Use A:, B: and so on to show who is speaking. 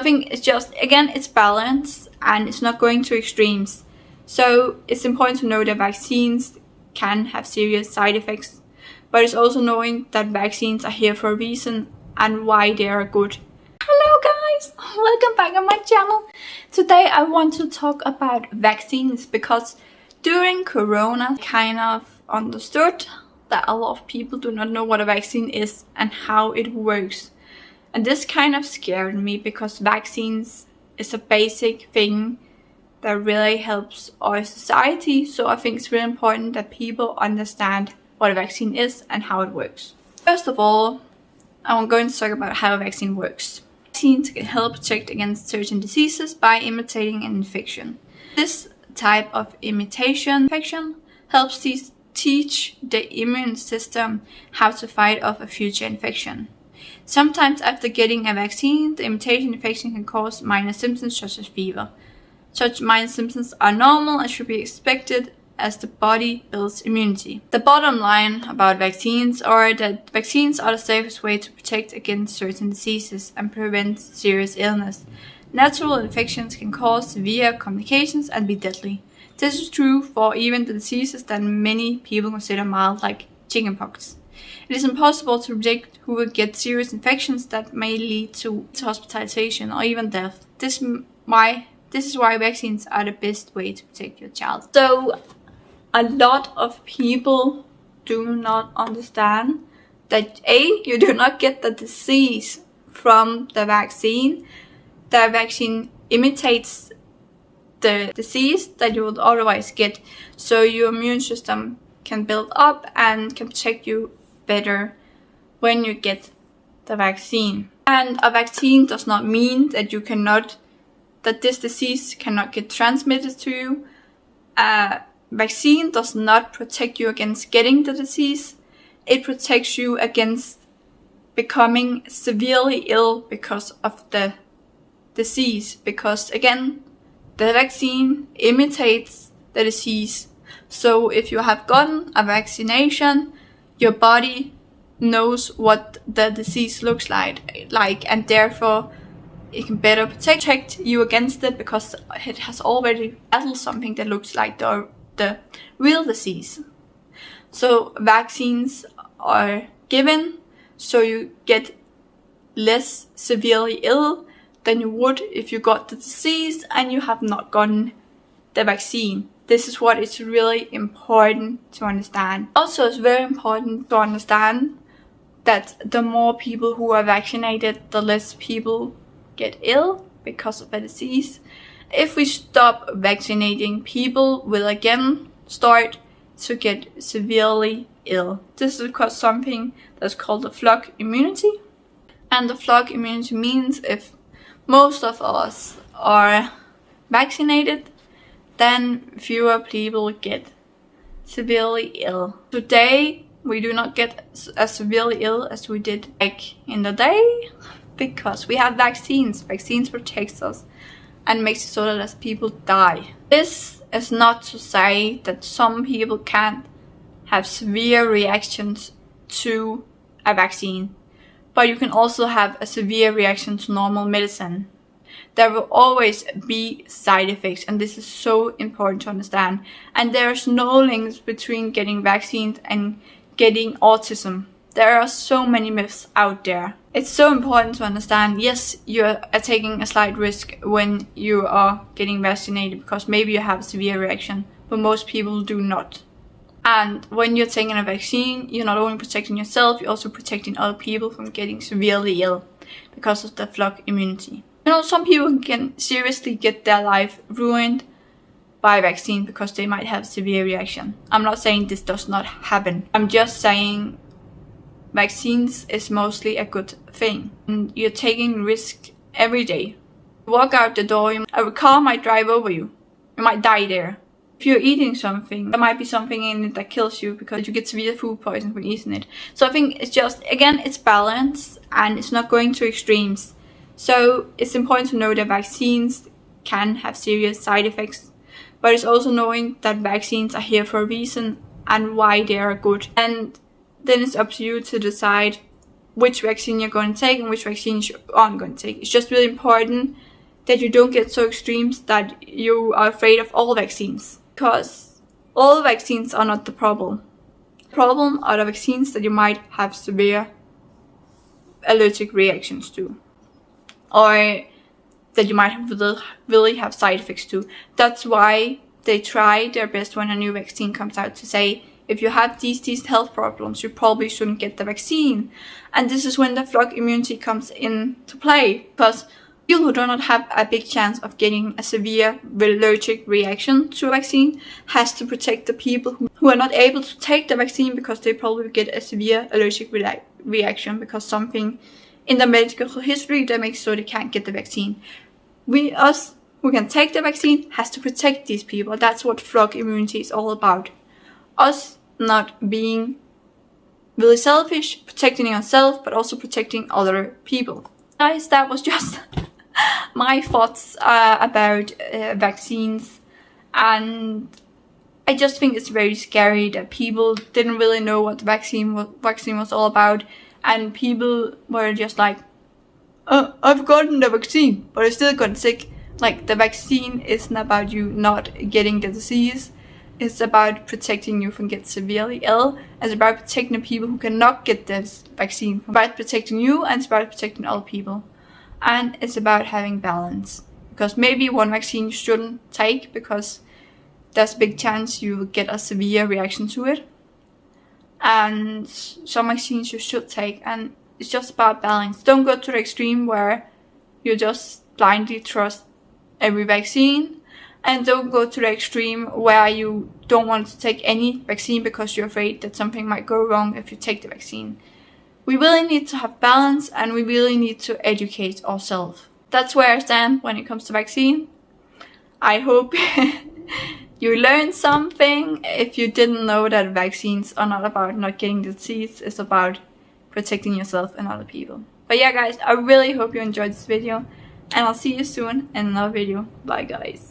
A: I think it's just, again, it's balanced and it's not going to extremes. So it's important to know that vaccines can have serious side effects, but it's also knowing that vaccines are here for a reason and why they are good. Hello guys, welcome back on my channel. Today I want to talk about vaccines because during Corona, I kind of understood that a lot of people do not know what a vaccine is and how it works. And this kind of scared me because vaccines is a basic thing that really helps our society. So I think it's really important that people understand what a vaccine is and how it works. First of all, I'm going to talk about how a vaccine works. Vaccines can help protect against certain diseases by imitating an infection. This type of imitation infection helps teach the immune system how to fight off a future infection. Sometimes after getting a vaccine, the imitation infection can cause minor symptoms such as fever. Such minor symptoms are normal and should be expected as the body builds immunity. The bottom line about vaccines are that vaccines are the safest way to protect against certain diseases and prevent serious illness. Natural infections can cause severe complications and be deadly. This is true for even the diseases that many people consider mild, like chickenpox. It is impossible to predict who will get serious infections that may lead to hospitalization or even death. This is why vaccines are the best way to protect your child. So, a lot of people do not understand that you do not get the disease from the vaccine. The vaccine imitates the disease that you would otherwise get, so your immune system can build up and can protect you better when you get the vaccine. And a vaccine does not mean that that this disease cannot get transmitted to you. A vaccine does not protect you against getting the disease. It protects you against becoming severely ill because of the disease. Because again, the vaccine imitates the disease. So if you have gotten a vaccination, your body knows what the disease looks like, and therefore it can better protect you against it because it has already battled something that looks like the real disease. So vaccines are given so you get less severely ill than you would if you got the disease and you have not gotten the vaccine. This is what is really important to understand. Also, it's very important to understand that the more people who are vaccinated, the less people get ill because of a disease. If we stop vaccinating, people will again start to get severely ill. This is because something that's called the flock immunity. And the flock immunity means if most of us are vaccinated, then fewer people get severely ill. Today, we do not get as severely ill as we did back in the day because we have vaccines. Vaccines protect us and makes it so that less people die. This is not to say that some people can't have severe reactions to a vaccine, but you can also have a severe reaction to normal medicine. There will always be side effects, and this is so important to understand. And there's no links between getting vaccines and getting autism. There are so many myths out there. It's so important to understand, yes, you are taking a slight risk when you are getting vaccinated because maybe you have a severe reaction, but most people do not. And when you're taking a vaccine, you're not only protecting yourself, you're also protecting other people from getting severely ill because of the flock immunity. You know, some people can seriously get their life ruined by a vaccine because they might have severe reaction. I'm not saying this does not happen. I'm just saying vaccines is mostly a good thing. And you're taking risk every day. You walk out the door, a car might drive over you. You might die there. If you're eating something, there might be something in it that kills you because you get severe food poisoning from eating it. So I think it's just, again, it's balanced and it's not going to extremes. So it's important to know that vaccines can have serious side effects, but it's also knowing that vaccines are here for a reason and why they are good. And then it's up to you to decide which vaccine you're going to take and which vaccines you aren't going to take. It's just really important that you don't get so extremes that you are afraid of all vaccines, because all vaccines are not the problem. The problem are the vaccines that you might have severe allergic reactions to, or that you might really have side effects to. That's why they try their best when a new vaccine comes out to say, if you have these health problems, you probably shouldn't get the vaccine. And this is when the flock immunity comes into play, because people who do not have a big chance of getting a severe allergic reaction to a vaccine has to protect the people who are not able to take the vaccine because they probably get a severe allergic reaction because something in the medical history that makes sure they can't get the vaccine. Us who can take the vaccine has to protect these people. That's what flock immunity is all about. Us not being really selfish, protecting ourselves, but also protecting other people. Guys, that was just my thoughts about vaccines, and I just think it's very scary that people didn't really know what the vaccine was all about, and people were just like, oh, I've gotten the vaccine, but I still got sick. Like, the vaccine isn't about you not getting the disease. It's about protecting you from getting severely ill. It's about protecting the people who cannot get this vaccine. It's about protecting you, and it's about protecting other people. And it's about having balance. Because maybe one vaccine you shouldn't take because there's a big chance you will get a severe reaction to it. And some vaccines you should take. And it's just about balance. Don't go to the extreme where you just blindly trust every vaccine. And don't go to the extreme where you don't want to take any vaccine because you're afraid that something might go wrong if you take the vaccine. We really need to have balance, and we really need to educate ourselves. That's where I stand when it comes to vaccine. I hope you learned something. If you didn't know that vaccines are not about not getting the disease, it's about protecting yourself and other people. But yeah, guys, I really hope you enjoyed this video, and I'll see you soon in another video. Bye, guys.